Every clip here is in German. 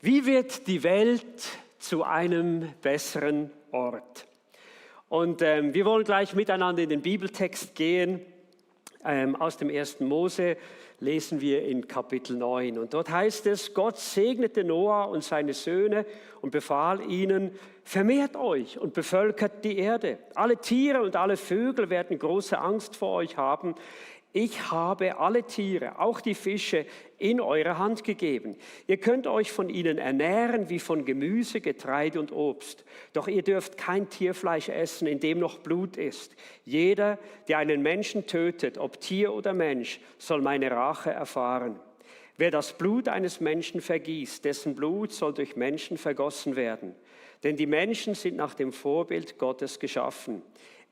Wie wird die Welt zu einem besseren Ort? Und wir wollen gleich miteinander in den Bibeltext gehen. Aus dem 1. Mose lesen wir in Kapitel 9. Und dort heißt es, Gott segnete Noah und seine Söhne und befahl ihnen, vermehrt euch und bevölkert die Erde. Alle Tiere und alle Vögel werden große Angst vor euch haben. Ich habe alle Tiere, auch die Fische, in eure Hand gegeben. Ihr könnt euch von ihnen ernähren wie von Gemüse, Getreide und Obst. Doch ihr dürft kein Tierfleisch essen, in dem noch Blut ist. Jeder, der einen Menschen tötet, ob Tier oder Mensch, soll meine Rache erfahren. Wer das Blut eines Menschen vergießt, dessen Blut soll durch Menschen vergossen werden. Denn die Menschen sind nach dem Vorbild Gottes geschaffen.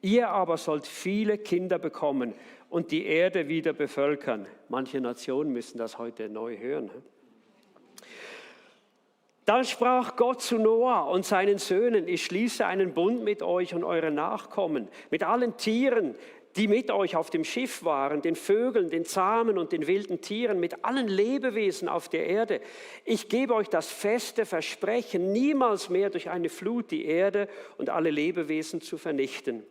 Ihr aber sollt viele Kinder bekommen und die Erde wieder bevölkern. Manche Nationen müssen das heute neu hören. Dann sprach Gott zu Noah und seinen Söhnen, ich schließe einen Bund mit euch und euren Nachkommen, mit allen Tieren, die mit euch auf dem Schiff waren, den Vögeln, den zahmen und den wilden Tieren, mit allen Lebewesen auf der Erde. Ich gebe euch das feste Versprechen, niemals mehr durch eine Flut die Erde und alle Lebewesen zu vernichten.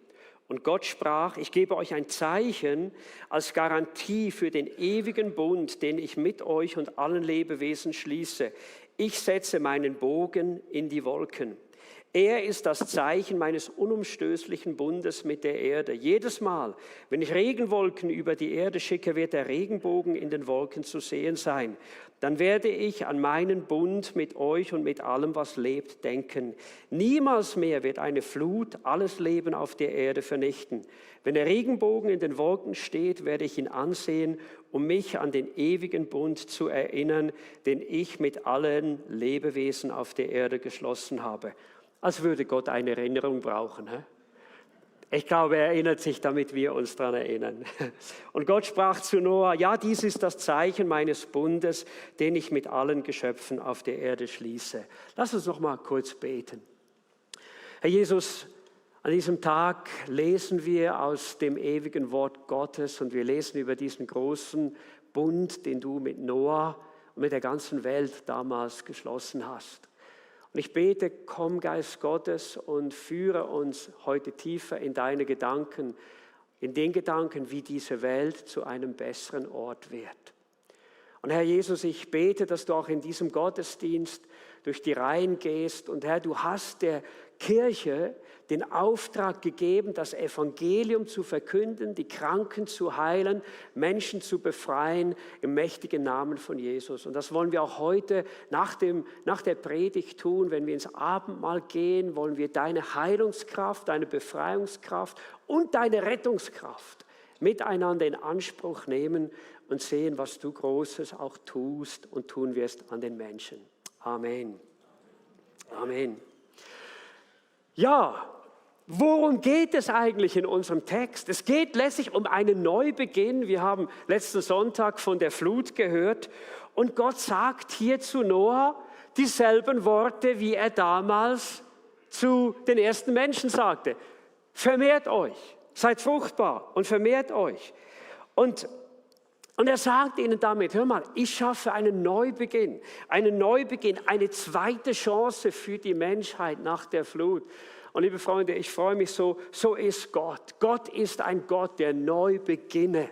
Und Gott sprach, ich gebe euch ein Zeichen als Garantie für den ewigen Bund, den ich mit euch und allen Lebewesen schließe. Ich setze meinen Bogen in die Wolken. Er ist das Zeichen meines unumstößlichen Bundes mit der Erde. Jedes Mal, wenn ich Regenwolken über die Erde schicke, wird der Regenbogen in den Wolken zu sehen sein. Dann werde ich an meinen Bund mit euch und mit allem, was lebt, denken. Niemals mehr wird eine Flut alles Leben auf der Erde vernichten. Wenn der Regenbogen in den Wolken steht, werde ich ihn ansehen, um mich an den ewigen Bund zu erinnern, den ich mit allen Lebewesen auf der Erde geschlossen habe. Als würde Gott eine Erinnerung brauchen. Ich glaube, er erinnert sich, damit wir uns daran erinnern. Und Gott sprach zu Noah, ja, dies ist das Zeichen meines Bundes, den ich mit allen Geschöpfen auf der Erde schließe. Lass uns noch mal kurz beten. Herr Jesus, an diesem Tag lesen wir aus dem ewigen Wort Gottes und wir lesen über diesen großen Bund, den du mit Noah und mit der ganzen Welt damals geschlossen hast. Und ich bete, komm Geist Gottes und führe uns heute tiefer in deine Gedanken, in den Gedanken, wie diese Welt zu einem besseren Ort wird. Und Herr Jesus, ich bete, dass du auch in diesem Gottesdienst durch die Reihen gehst. Und Herr, du hast der Kirche den Auftrag gegeben, das Evangelium zu verkünden, die Kranken zu heilen, Menschen zu befreien im mächtigen Namen von Jesus. Und das wollen wir auch heute nach der Predigt tun. Wenn wir ins Abendmahl gehen, wollen wir deine Heilungskraft, deine Befreiungskraft und deine Rettungskraft miteinander in Anspruch nehmen und sehen, was du Großes auch tust und tun wirst an den Menschen. Amen. Amen. Ja, worum geht es eigentlich in unserem Text? Es geht letztlich um einen Neubeginn. Wir haben letzten Sonntag von der Flut gehört und Gott sagt hier zu Noah dieselben Worte, wie er damals zu den ersten Menschen sagte. Vermehrt euch, seid fruchtbar und vermehrt euch. Und er sagt ihnen damit, hör mal, ich schaffe einen Neubeginn, eine zweite Chance für die Menschheit nach der Flut. Und liebe Freunde, ich freue mich so ist Gott. Gott ist ein Gott der Neubeginne.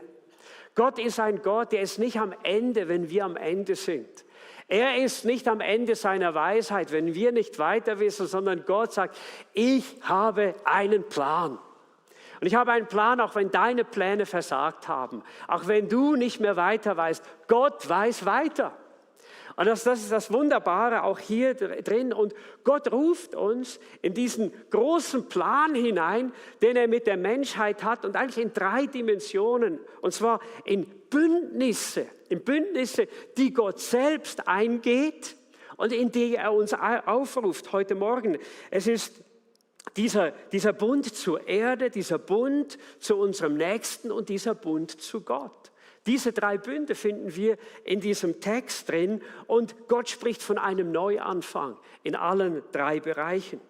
Gott ist ein Gott, der ist nicht am Ende, wenn wir am Ende sind. Er ist nicht am Ende seiner Weisheit, wenn wir nicht weiter wissen, sondern Gott sagt, ich habe einen Plan. Und ich habe einen Plan, auch wenn deine Pläne versagt haben. Auch wenn du nicht mehr weiter weißt. Gott weiß weiter. Und das ist das Wunderbare auch hier drin. Und Gott ruft uns in diesen großen Plan hinein, den er mit der Menschheit hat. Und eigentlich in 3 Dimensionen. Und zwar in Bündnisse, die Gott selbst eingeht und in die er uns aufruft heute Morgen. Es ist dieser Bund zur Erde, dieser Bund zu unserem Nächsten und dieser Bund zu Gott. Diese 3 Bünde finden wir in diesem Text drin und Gott spricht von einem Neuanfang in allen 3 Bereichen.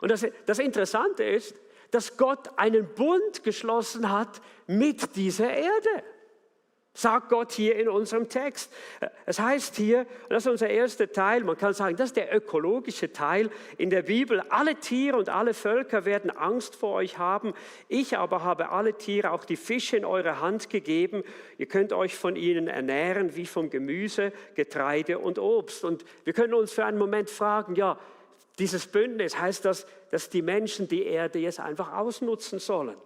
Und das Interessante ist, dass Gott einen Bund geschlossen hat mit dieser Erde. sagt Gott hier in unserem Text. Es heißt hier, und das ist unser erster Teil, man kann sagen, das ist der ökologische Teil in der Bibel. Alle Tiere und alle Völker werden Angst vor euch haben. Ich aber habe alle Tiere, auch die Fische in eure Hand gegeben. Ihr könnt euch von ihnen ernähren, wie vom Gemüse, Getreide und Obst. Und wir können uns für einen Moment fragen, ja, dieses Bündnis, heißt das, dass die Menschen die Erde jetzt einfach ausnutzen sollen?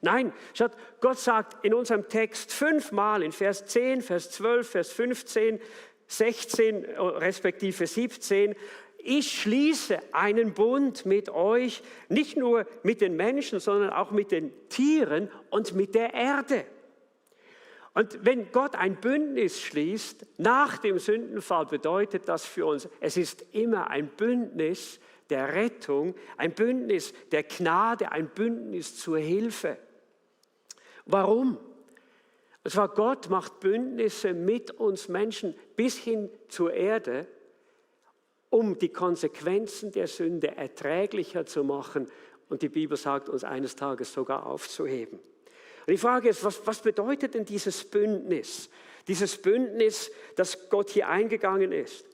Nein, Gott sagt in unserem Text 5-mal in Vers 10, Vers 12, Vers 15, 16 respektive 17, ich schließe einen Bund mit euch, nicht nur mit den Menschen, sondern auch mit den Tieren und mit der Erde. Und wenn Gott ein Bündnis schließt, nach dem Sündenfall, bedeutet das für uns, es ist immer ein Bündnis der Rettung, ein Bündnis der Gnade, ein Bündnis zur Hilfe. Warum? Und zwar Gott macht Bündnisse mit uns Menschen bis hin zur Erde, um die Konsequenzen der Sünde erträglicher zu machen und die Bibel sagt uns eines Tages sogar aufzuheben. Und die Frage ist, was bedeutet denn dieses Bündnis? Dieses Bündnis, das Gott hier eingegangen ist.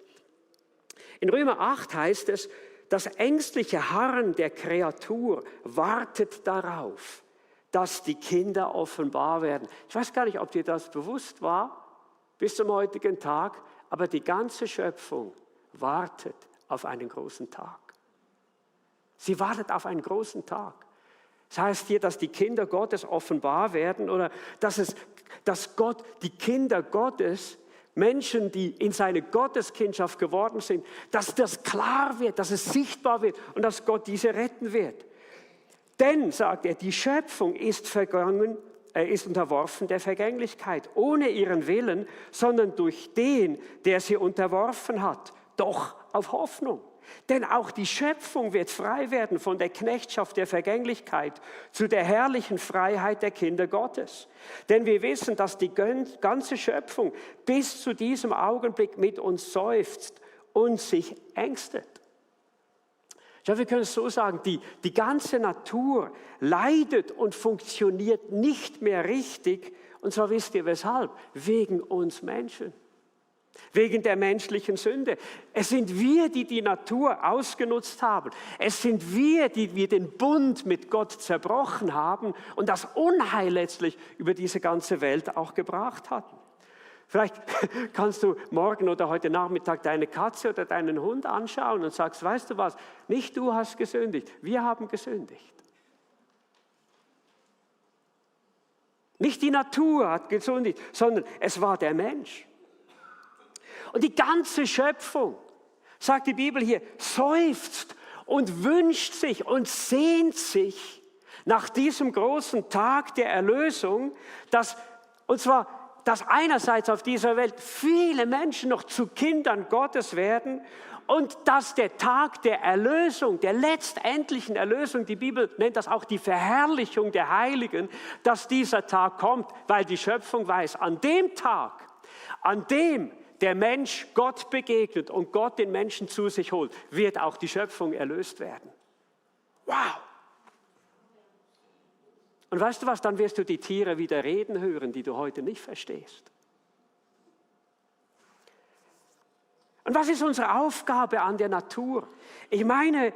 In Römer 8 heißt es, das ängstliche Harren der Kreatur wartet darauf, dass die Kinder offenbar werden. Ich weiß gar nicht, ob dir das bewusst war, bis zum heutigen Tag, aber die ganze Schöpfung wartet auf einen großen Tag. Sie wartet auf einen großen Tag. Das heißt hier, dass die Kinder Gottes offenbar werden oder dass Gott, die Kinder Gottes, Menschen, die in seine Gotteskindschaft geworden sind, dass das klar wird, dass es sichtbar wird und dass Gott diese retten wird. Denn, sagt er, die Schöpfung ist vergangen, ist unterworfen der Vergänglichkeit, ohne ihren Willen, sondern durch den, der sie unterworfen hat, doch auf Hoffnung. Denn auch die Schöpfung wird frei werden von der Knechtschaft der Vergänglichkeit zu der herrlichen Freiheit der Kinder Gottes. Denn wir wissen, dass die ganze Schöpfung bis zu diesem Augenblick mit uns seufzt und sich ängstet. Ja, wir können es so sagen, die ganze Natur leidet und funktioniert nicht mehr richtig. Und zwar wisst ihr weshalb? Wegen uns Menschen. Wegen der menschlichen Sünde. Es sind wir, die die Natur ausgenutzt haben. Es sind wir, die den Bund mit Gott zerbrochen haben und das Unheil letztlich über diese ganze Welt auch gebracht hatten. Vielleicht kannst du morgen oder heute Nachmittag deine Katze oder deinen Hund anschauen und sagst, weißt du was, nicht du hast gesündigt, wir haben gesündigt. Nicht die Natur hat gesündigt, sondern es war der Mensch. Und die ganze Schöpfung, sagt die Bibel hier, seufzt und wünscht sich und sehnt sich nach diesem großen Tag der Erlösung, dass einerseits auf dieser Welt viele Menschen noch zu Kindern Gottes werden und dass der Tag der Erlösung, der letztendlichen Erlösung, die Bibel nennt das auch die Verherrlichung der Heiligen, dass dieser Tag kommt, weil die Schöpfung weiß, an dem Tag, an dem der Mensch Gott begegnet und Gott den Menschen zu sich holt, wird auch die Schöpfung erlöst werden. Wow! Und weißt du was, dann wirst du die Tiere wieder reden hören, die du heute nicht verstehst. Und was ist unsere Aufgabe an der Natur? Ich meine,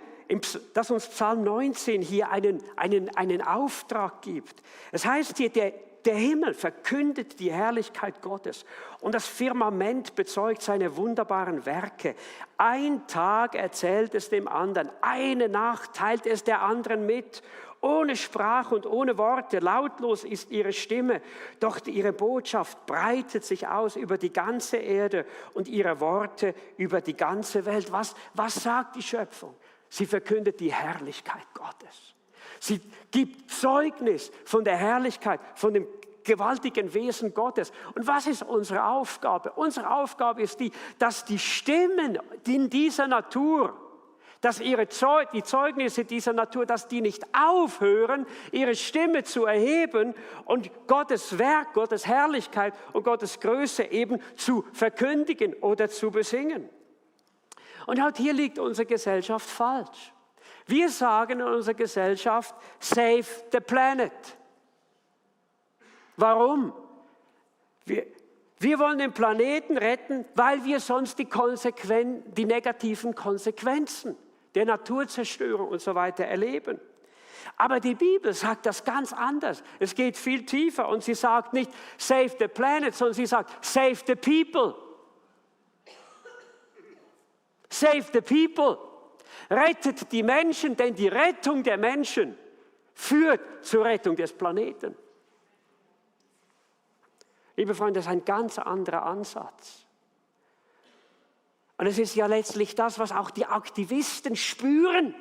dass uns Psalm 19 hier einen Auftrag gibt. Es heißt hier, der Himmel verkündet die Herrlichkeit Gottes und das Firmament bezeugt seine wunderbaren Werke. Ein Tag erzählt es dem anderen, eine Nacht teilt es der anderen mit. Ohne Sprache und ohne Worte, lautlos ist ihre Stimme, doch ihre Botschaft breitet sich aus über die ganze Erde und ihre Worte über die ganze Welt. Was sagt die Schöpfung? Sie verkündet die Herrlichkeit Gottes. Sie gibt Zeugnis von der Herrlichkeit, von dem gewaltigen Wesen Gottes. Und was ist unsere Aufgabe? Unsere Aufgabe ist dass die Stimmen in dieser Natur, dass die Zeugnisse dieser Natur, dass die nicht aufhören, ihre Stimme zu erheben und Gottes Werk, Gottes Herrlichkeit und Gottes Größe eben zu verkündigen oder zu besingen. Und halt hier liegt unsere Gesellschaft falsch. Wir sagen in unserer Gesellschaft, save the planet. Warum? Wir wollen den Planeten retten, weil wir sonst die negativen Konsequenzen der Naturzerstörung und so weiter erleben. Aber die Bibel sagt das ganz anders. Es geht viel tiefer und sie sagt nicht save the planet, sondern sie sagt save the people. Save the people. Rettet die Menschen, denn die Rettung der Menschen führt zur Rettung des Planeten. Liebe Freunde, das ist ein ganz anderer Ansatz. Und es ist ja letztlich das, was auch die Aktivisten spüren,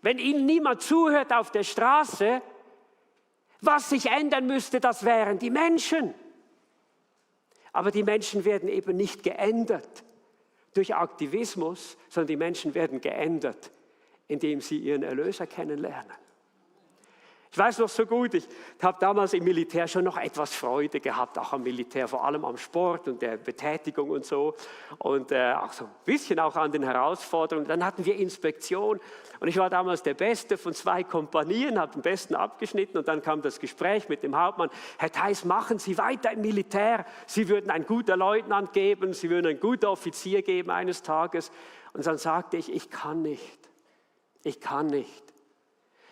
wenn ihnen niemand zuhört auf der Straße. Was sich ändern müsste, das wären die Menschen. Aber die Menschen werden eben nicht geändert durch Aktivismus, sondern die Menschen werden geändert, indem sie ihren Erlöser kennenlernen. Ich weiß noch so gut, ich habe damals im Militär schon noch etwas Freude gehabt, auch am Militär, vor allem am Sport und der Betätigung und so. Und auch so ein bisschen auch an den Herausforderungen. Dann hatten wir Inspektion und ich war damals der Beste von 2 Kompanien, habe den Besten abgeschnitten und dann kam das Gespräch mit dem Hauptmann. Herr Theis, machen Sie weiter im Militär. Sie würden ein guter Leutnant geben, Sie würden ein guter Offizier geben eines Tages. Und dann sagte ich, ich kann nicht. Ich kann nicht.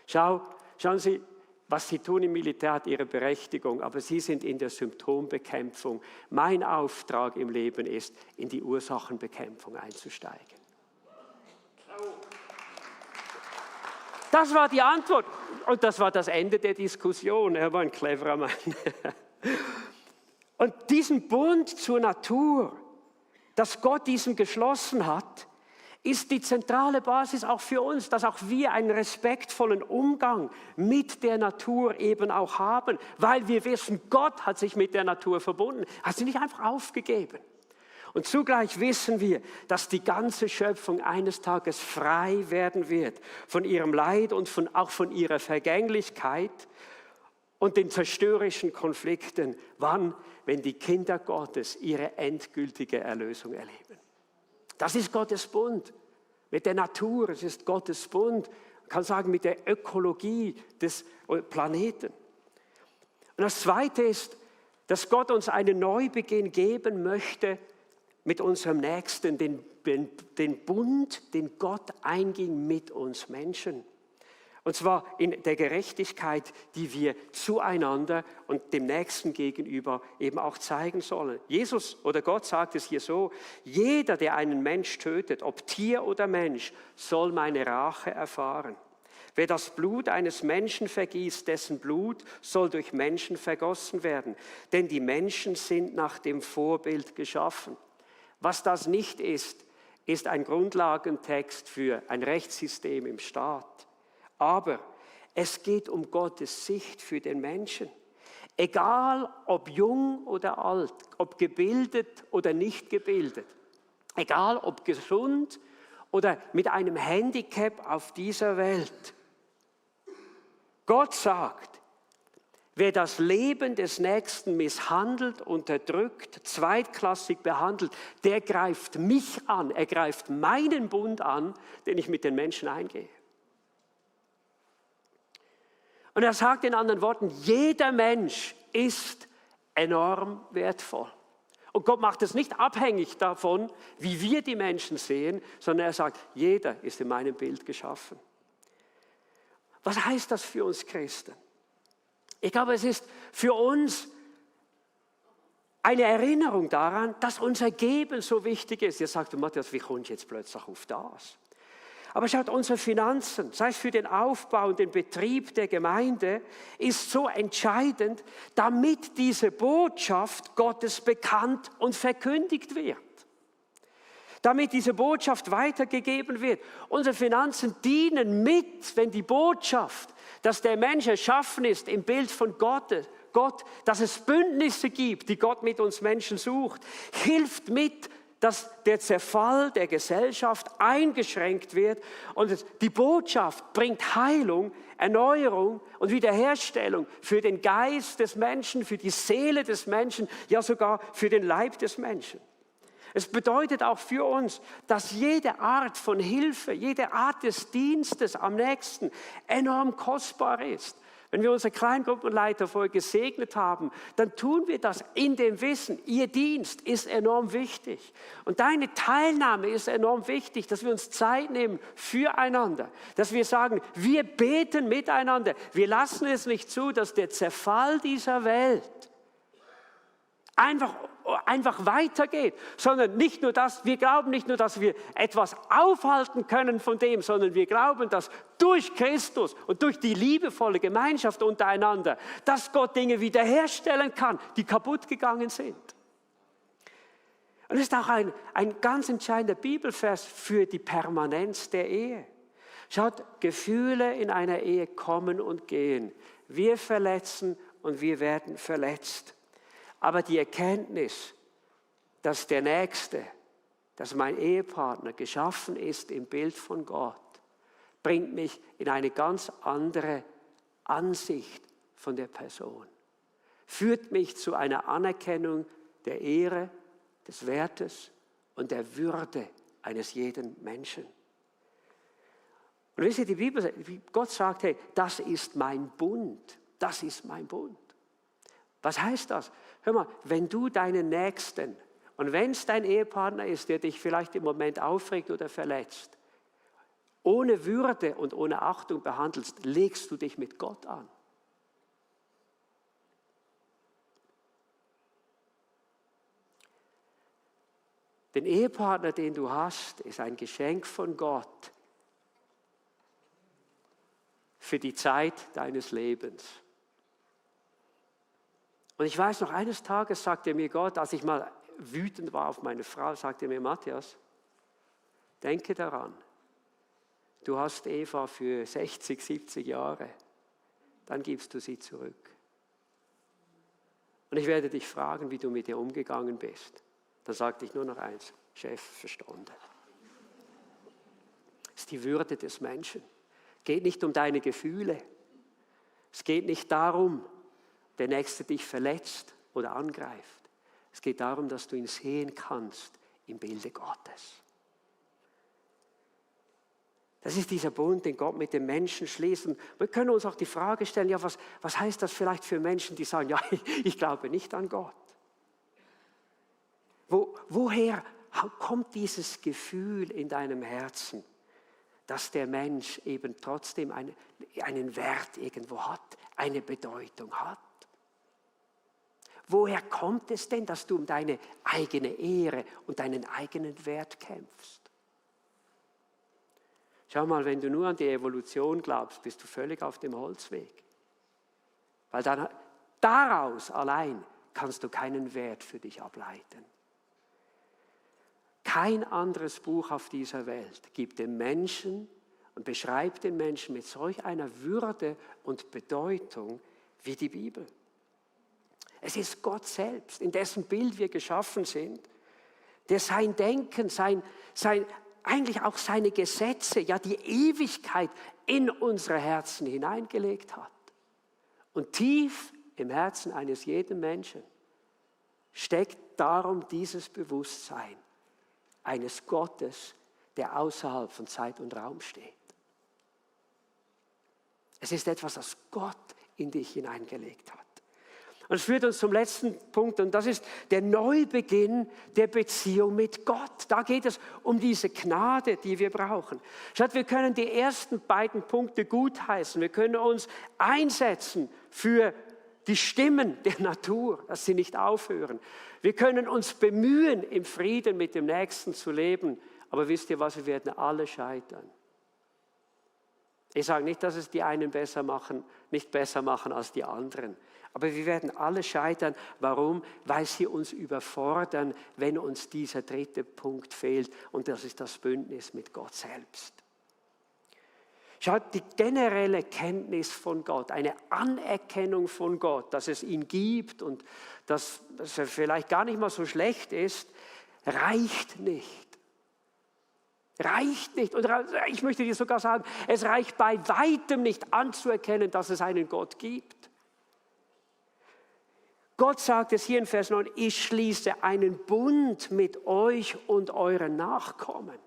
Schauen Sie, was Sie tun im Militär hat Ihre Berechtigung, aber Sie sind in der Symptombekämpfung. Mein Auftrag im Leben ist, in die Ursachenbekämpfung einzusteigen. Das war die Antwort und das war das Ende der Diskussion. Er war ein cleverer Mann. Und diesen Bund zur Natur, dass Gott diesen geschlossen hat, ist die zentrale Basis auch für uns, dass auch wir einen respektvollen Umgang mit der Natur eben auch haben, weil wir wissen, Gott hat sich mit der Natur verbunden, hat sie nicht einfach aufgegeben. Und zugleich wissen wir, dass die ganze Schöpfung eines Tages frei werden wird von ihrem Leid und auch von ihrer Vergänglichkeit und den zerstörerischen Konflikten. Wann? Wenn die Kinder Gottes ihre endgültige Erlösung erleben. Das ist Gottes Bund mit der Natur, es ist Gottes Bund, man kann sagen mit der Ökologie des Planeten. Und das Zweite ist, dass Gott uns einen Neubeginn geben möchte mit unserem Nächsten, den Bund, den Gott einging mit uns Menschen. Und zwar in der Gerechtigkeit, die wir zueinander und dem Nächsten gegenüber eben auch zeigen sollen. Jesus oder Gott sagt es hier so, jeder, der einen Mensch tötet, ob Tier oder Mensch, soll meine Rache erfahren. Wer das Blut eines Menschen vergießt, dessen Blut soll durch Menschen vergossen werden. Denn die Menschen sind nach dem Vorbild geschaffen. Was das nicht ist, ist ein Grundlagentext für ein Rechtssystem im Staat. Aber es geht um Gottes Sicht für den Menschen. Egal ob jung oder alt, ob gebildet oder nicht gebildet, egal ob gesund oder mit einem Handicap auf dieser Welt. Gott sagt, wer das Leben des Nächsten misshandelt, unterdrückt, zweitklassig behandelt, der greift mich an, er greift meinen Bund an, den ich mit den Menschen eingehe. Und er sagt in anderen Worten, jeder Mensch ist enorm wertvoll. Und Gott macht es nicht abhängig davon, wie wir die Menschen sehen, sondern er sagt, jeder ist in meinem Bild geschaffen. Was heißt das für uns Christen? Ich glaube, es ist für uns eine Erinnerung daran, dass unser Geben so wichtig ist. Jetzt sagt Matthias, wie kommst du jetzt plötzlich auf das? Aber schaut, unsere Finanzen, sei es für den Aufbau und den Betrieb der Gemeinde, ist so entscheidend, damit diese Botschaft Gottes bekannt und verkündigt wird. Damit diese Botschaft weitergegeben wird. Unsere Finanzen dienen mit, wenn die Botschaft, dass der Mensch erschaffen ist im Bild von Gott, dass es Bündnisse gibt, die Gott mit uns Menschen sucht, hilft mit, dass der Zerfall der Gesellschaft eingeschränkt wird und die Botschaft bringt Heilung, Erneuerung und Wiederherstellung für den Geist des Menschen, für die Seele des Menschen, ja sogar für den Leib des Menschen. Es bedeutet auch für uns, dass jede Art von Hilfe, jede Art des Dienstes am Nächsten enorm kostbar ist. Wenn wir unsere Kleingruppenleiter vorher gesegnet haben, dann tun wir das in dem Wissen, ihr Dienst ist enorm wichtig. Und deine Teilnahme ist enorm wichtig, dass wir uns Zeit nehmen füreinander. Dass wir sagen, wir beten miteinander. Wir lassen es nicht zu, dass der Zerfall dieser Welt einfach weitergeht, sondern nicht nur das, wir glauben nicht nur, dass wir etwas aufhalten können von dem, sondern wir glauben, dass durch Christus und durch die liebevolle Gemeinschaft untereinander, dass Gott Dinge wiederherstellen kann, die kaputt gegangen sind. Und es ist auch ein ganz entscheidender Bibelvers für die Permanenz der Ehe. Schaut, Gefühle in einer Ehe kommen und gehen. Wir verletzen und wir werden verletzt. Aber die Erkenntnis, dass der Nächste, dass mein Ehepartner geschaffen ist im Bild von Gott, bringt mich in eine ganz andere Ansicht von der Person. Führt mich zu einer Anerkennung der Ehre, des Wertes und der Würde eines jeden Menschen. Und wisst ihr, die Bibel, Gott sagt, hey, das ist mein Bund, das ist mein Bund. Was heißt das? Hör mal, wenn du deinen Nächsten, und wenn es dein Ehepartner ist, der dich vielleicht im Moment aufregt oder verletzt, ohne Würde und ohne Achtung behandelst, legst du dich mit Gott an. Den Ehepartner, den du hast, ist ein Geschenk von Gott für die Zeit deines Lebens. Und ich weiß noch, eines Tages sagte mir Gott, als ich mal wütend war auf meine Frau, sagte mir, Matthias, denke daran, du hast Eva für 60, 70 Jahre, dann gibst du sie zurück. Und ich werde dich fragen, wie du mit ihr umgegangen bist. Dann sagte ich nur noch eins, Chef, verstanden. Es ist die Würde des Menschen. Es geht nicht um deine Gefühle. Es geht nicht darum, der Nächste dich verletzt oder angreift. Es geht darum, dass du ihn sehen kannst im Bilde Gottes. Das ist dieser Bund, den Gott mit dem Menschen schließt. Und wir können uns auch die Frage stellen, ja, was heißt das vielleicht für Menschen, die sagen, ja, ich glaube nicht an Gott. Woher kommt dieses Gefühl in deinem Herzen, dass der Mensch eben trotzdem einen Wert irgendwo hat, eine Bedeutung hat? Woher kommt es denn, dass du um deine eigene Ehre und deinen eigenen Wert kämpfst? Schau mal, wenn du nur an die Evolution glaubst, bist du völlig auf dem Holzweg. Weil dann, daraus allein kannst du keinen Wert für dich ableiten. Kein anderes Buch auf dieser Welt gibt dem Menschen und beschreibt den Menschen mit solch einer Würde und Bedeutung wie die Bibel. Es ist Gott selbst, in dessen Bild wir geschaffen sind, der sein Denken, eigentlich auch seine Gesetze, ja die Ewigkeit in unsere Herzen hineingelegt hat. Und tief im Herzen eines jeden Menschen steckt darum dieses Bewusstsein eines Gottes, der außerhalb von Zeit und Raum steht. Es ist etwas, das Gott in dich hineingelegt hat. Und es führt uns zum letzten Punkt, und das ist der Neubeginn der Beziehung mit Gott. Da geht es um diese Gnade, die wir brauchen. Schaut, wir können die ersten beiden Punkte gutheißen. Wir können uns einsetzen für die Stimmen der Natur, dass sie nicht aufhören. Wir können uns bemühen, im Frieden mit dem Nächsten zu leben. Aber wisst ihr was, wir werden alle scheitern. Ich sage nicht, dass es die einen nicht besser machen als die anderen. Aber wir werden alle scheitern. Warum? Weil sie uns überfordern, wenn uns dieser dritte Punkt fehlt. Und das ist das Bündnis mit Gott selbst. Schaut, die generelle Kenntnis von Gott, eine Anerkennung von Gott, dass es ihn gibt und dass er vielleicht gar nicht mal so schlecht ist, reicht nicht. Reicht nicht. Und ich möchte dir sogar sagen, es reicht bei weitem nicht anzuerkennen, dass es einen Gott gibt. Gott sagt es hier in Vers 9, ich schließe einen Bund mit euch und euren Nachkommen.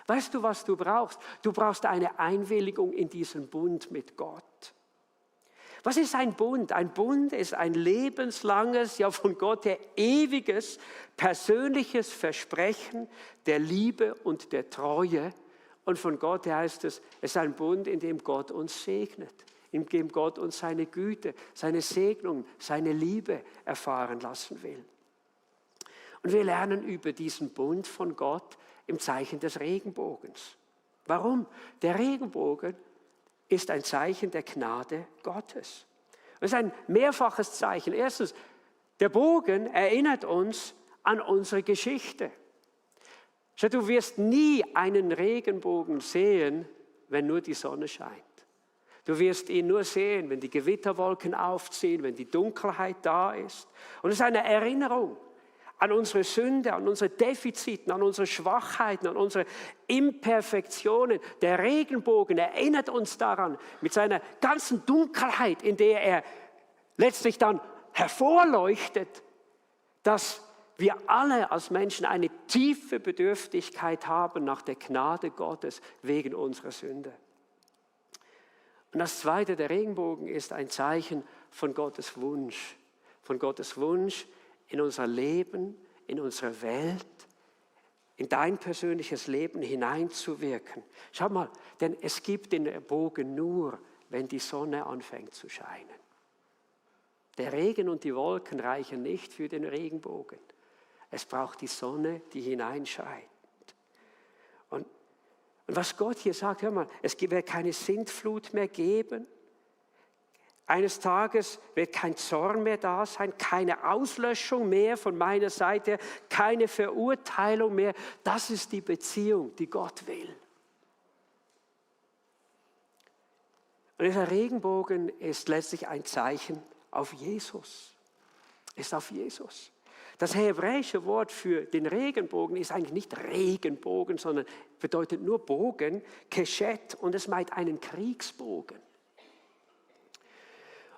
Weißt du, was du brauchst? Du brauchst eine Einwilligung in diesen Bund mit Gott. Was ist ein Bund? Ein Bund ist ein lebenslanges, ja von Gott her ewiges, persönliches Versprechen der Liebe und der Treue. Und von Gott her heißt es ist ein Bund, in dem Gott uns segnet, in dem Gott uns seine Güte, seine Segnung, seine Liebe erfahren lassen will. Und wir lernen über diesen Bund von Gott im Zeichen des Regenbogens. Warum? Der Regenbogen ist ein Zeichen der Gnade Gottes. Es ist ein mehrfaches Zeichen. Erstens, der Bogen erinnert uns an unsere Geschichte. Schau, du wirst nie einen Regenbogen sehen, wenn nur die Sonne scheint. Du wirst ihn nur sehen, wenn die Gewitterwolken aufziehen, wenn die Dunkelheit da ist. Und es ist eine Erinnerung an unsere Sünde, an unsere Defiziten, an unsere Schwachheiten, an unsere Imperfektionen. Der Regenbogen erinnert uns daran, mit seiner ganzen Dunkelheit, in der er letztlich dann hervorleuchtet, dass wir alle als Menschen eine tiefe Bedürftigkeit haben nach der Gnade Gottes wegen unserer Sünde. Und das Zweite, der Regenbogen ist ein Zeichen von Gottes Wunsch in unser Leben, in unsere Welt, in dein persönliches Leben hineinzuwirken. Schau mal, denn es gibt den Bogen nur, wenn die Sonne anfängt zu scheinen. Der Regen und die Wolken reichen nicht für den Regenbogen. Es braucht die Sonne, die hineinscheint. Und was Gott hier sagt, hör mal, es wird keine Sintflut mehr geben. Eines Tages wird kein Zorn mehr da sein, keine Auslöschung mehr von meiner Seite, keine Verurteilung mehr. Das ist die Beziehung, die Gott will. Und dieser Regenbogen ist letztlich ein Zeichen auf Jesus. Ist auf Jesus. Das hebräische Wort für den Regenbogen ist eigentlich nicht Regenbogen, sondern bedeutet nur Bogen, Keshet, und es meint einen Kriegsbogen.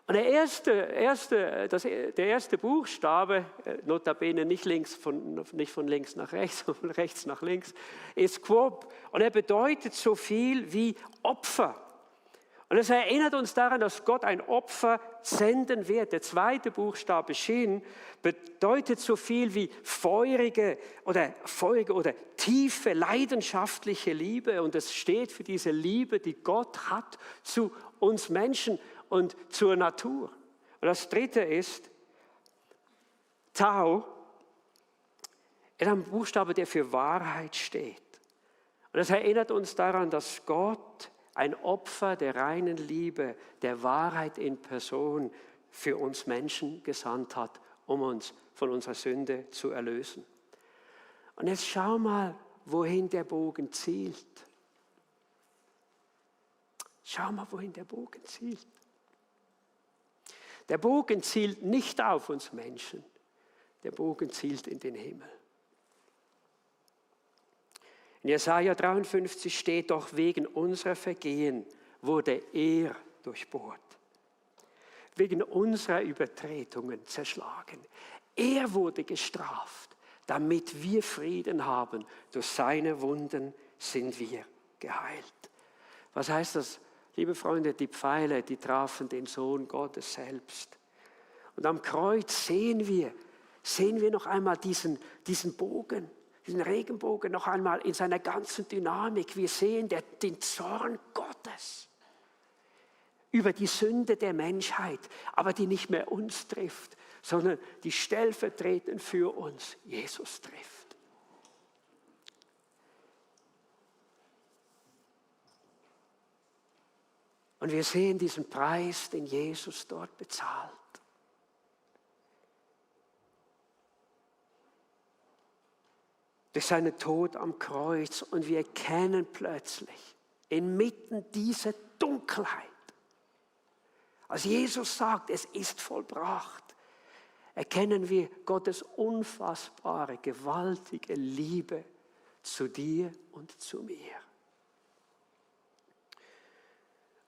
Und der erste Buchstabe, notabene nicht von links nach rechts, sondern von rechts nach links, ist Quob. Und er bedeutet so viel wie Opfer. Und es erinnert uns daran, dass Gott ein Opfer senden wird. Der zweite Buchstabe Shin bedeutet so viel wie feurige oder tiefe, leidenschaftliche Liebe. Und es steht für diese Liebe, die Gott hat zu uns Menschen und zur Natur. Und das dritte ist Tau, ist ein Buchstabe, der für Wahrheit steht. Und das erinnert uns daran, dass Gott ein Opfer der reinen Liebe, der Wahrheit in Person für uns Menschen gesandt hat, um uns von unserer Sünde zu erlösen. Und jetzt schau mal, wohin der Bogen zielt. Schau mal, wohin der Bogen zielt. Der Bogen zielt nicht auf uns Menschen, der Bogen zielt in den Himmel. In Jesaja 53 steht, doch wegen unserer Vergehen wurde er durchbohrt. Wegen unserer Übertretungen zerschlagen. Er wurde gestraft, damit wir Frieden haben. Durch seine Wunden sind wir geheilt. Was heißt das? Liebe Freunde, die Pfeile, die trafen den Sohn Gottes selbst. Und am Kreuz sehen wir noch einmal diesen Bogen, diesen Regenbogen noch einmal in seiner ganzen Dynamik. Wir sehen den Zorn Gottes über die Sünde der Menschheit, aber die nicht mehr uns trifft, sondern die stellvertretend für uns Jesus trifft. Und wir sehen diesen Preis, den Jesus dort bezahlt. Durch seinen Tod am Kreuz. Und wir erkennen plötzlich, inmitten dieser Dunkelheit, als Jesus sagt, es ist vollbracht, erkennen wir Gottes unfassbare, gewaltige Liebe zu dir und zu mir.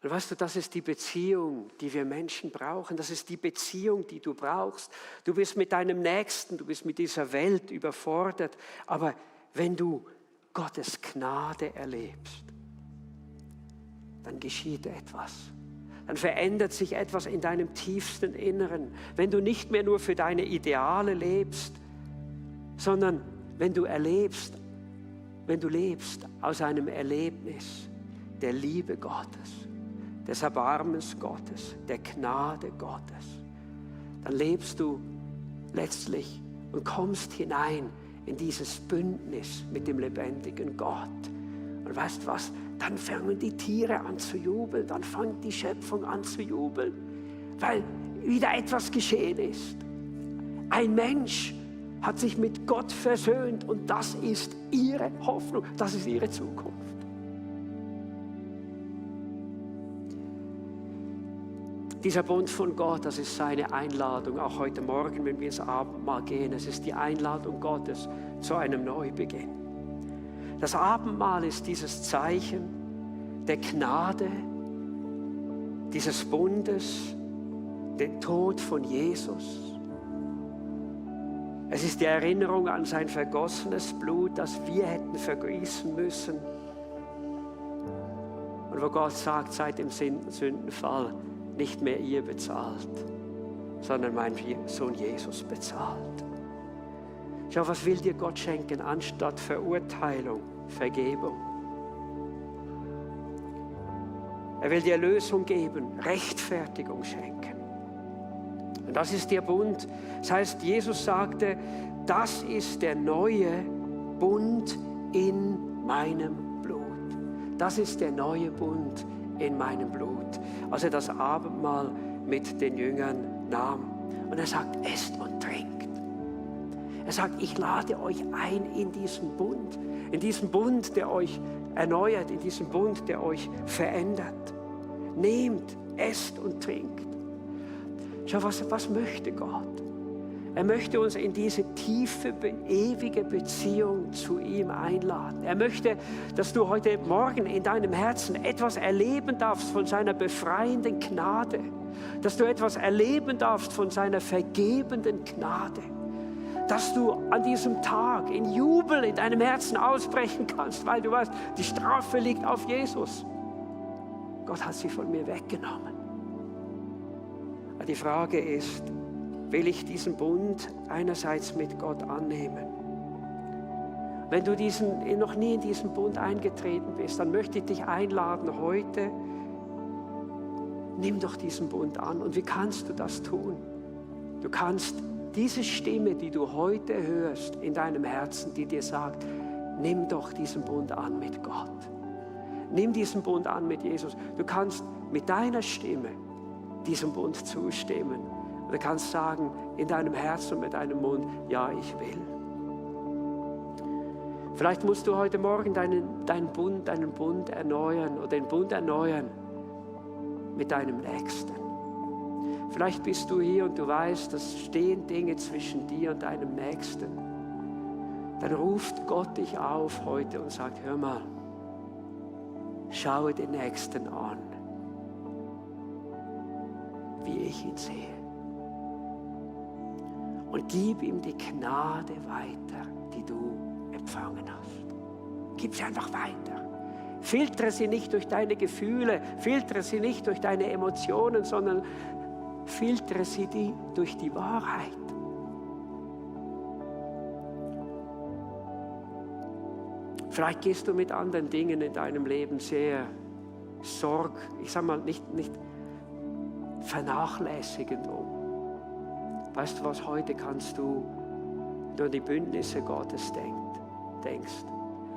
Und weißt du, das ist die Beziehung, die wir Menschen brauchen. Das ist die Beziehung, die du brauchst. Du bist mit deinem Nächsten, du bist mit dieser Welt überfordert. Aber wenn du Gottes Gnade erlebst, dann geschieht etwas. dann verändert sich etwas in deinem tiefsten Inneren. Wenn du nicht mehr nur für deine Ideale lebst, sondern wenn du lebst aus einem Erlebnis der Liebe Gottes, des Erbarmens Gottes, der Gnade Gottes, dann lebst du letztlich und kommst hinein in dieses Bündnis mit dem lebendigen Gott. Und weißt du was? Dann fangen die Tiere an zu jubeln, dann fängt die Schöpfung an zu jubeln, weil wieder etwas geschehen ist. Ein Mensch hat sich mit Gott versöhnt und das ist ihre Hoffnung, das ist ihre Zukunft. Dieser Bund von Gott, das ist seine Einladung, auch heute Morgen, wenn wir ins Abendmahl gehen. Es ist die Einladung Gottes zu einem Neubeginn. Das Abendmahl ist dieses Zeichen der Gnade, dieses Bundes, den Tod von Jesus. Es ist die Erinnerung an sein vergossenes Blut, das wir hätten vergießen müssen. Und wo Gott sagt, seit dem Sündenfall, nicht mehr ihr bezahlt, sondern mein Sohn Jesus bezahlt. Schau, was will dir Gott schenken, anstatt Verurteilung, Vergebung? Er will dir Erlösung geben, Rechtfertigung schenken. Und das ist der Bund. Das heißt, Jesus sagte, das ist der neue Bund in meinem Blut. Das ist der neue Bund in meinem Blut. Als er das Abendmahl mit den Jüngern nahm. Und er sagt, esst und trinkt. Er sagt, ich lade euch ein in diesen Bund, der euch erneuert, in diesen Bund, der euch verändert. Nehmt, esst und trinkt. Schau, was möchte Gott? Er möchte uns in diese tiefe, ewige Beziehung zu ihm einladen. Er möchte, dass du heute Morgen in deinem Herzen etwas erleben darfst von seiner befreienden Gnade. Dass du etwas erleben darfst von seiner vergebenden Gnade. Dass du an diesem Tag in Jubel in deinem Herzen ausbrechen kannst, weil du weißt, die Strafe liegt auf Jesus. Gott hat sie von mir weggenommen. Aber die Frage ist, will ich diesen Bund einerseits mit Gott annehmen? Wenn du noch nie in diesen Bund eingetreten bist, dann möchte ich dich einladen heute, nimm doch diesen Bund an. Und wie kannst du das tun? Du kannst diese Stimme, die du heute hörst in deinem Herzen, die dir sagt, nimm doch diesen Bund an mit Gott. Nimm diesen Bund an mit Jesus. Du kannst mit deiner Stimme diesem Bund zustimmen. Und du kannst sagen, in deinem Herzen und mit deinem Mund, ja, ich will. Vielleicht musst du heute Morgen deinen Bund erneuern oder den Bund erneuern mit deinem Nächsten. Vielleicht bist du hier und du weißt, es stehen Dinge zwischen dir und deinem Nächsten. Dann ruft Gott dich auf heute und sagt, hör mal, schaue den Nächsten an, wie ich ihn sehe. Und gib ihm die Gnade weiter, die du empfangen hast. Gib sie einfach weiter. Filtere sie nicht durch deine Gefühle, filtere sie nicht durch deine Emotionen, sondern filtere sie durch die Wahrheit. Vielleicht gehst du mit anderen Dingen in deinem Leben sehr nicht vernachlässigend um. Weißt du was, heute kannst du, wenn du an die Bündnisse Gottes denkst,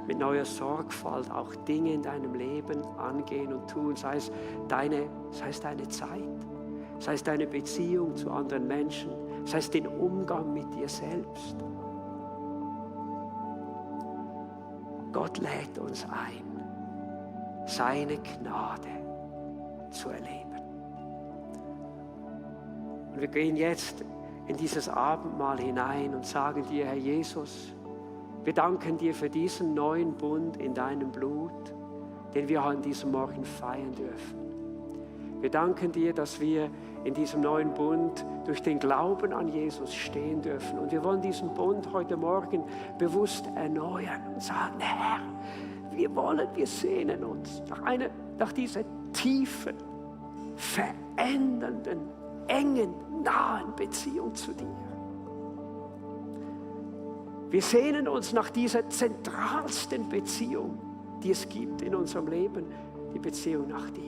mit neuer Sorgfalt auch Dinge in deinem Leben angehen und tun, sei es deine Zeit, sei es deine Beziehung zu anderen Menschen, sei es den Umgang mit dir selbst. Gott lädt uns ein, seine Gnade zu erleben. Und wir gehen jetzt in dieses Abendmahl hinein und sagen dir, Herr Jesus, wir danken dir für diesen neuen Bund in deinem Blut, den wir an diesem Morgen feiern dürfen. Wir danken dir, dass wir in diesem neuen Bund durch den Glauben an Jesus stehen dürfen. Und wir wollen diesen Bund heute Morgen bewusst erneuern und sagen, Herr, wir sehnen uns nach dieser tiefen, verändernden, engen, nahen Beziehung zu dir. Wir sehnen uns nach dieser zentralsten Beziehung, die es gibt in unserem Leben, die Beziehung nach dir.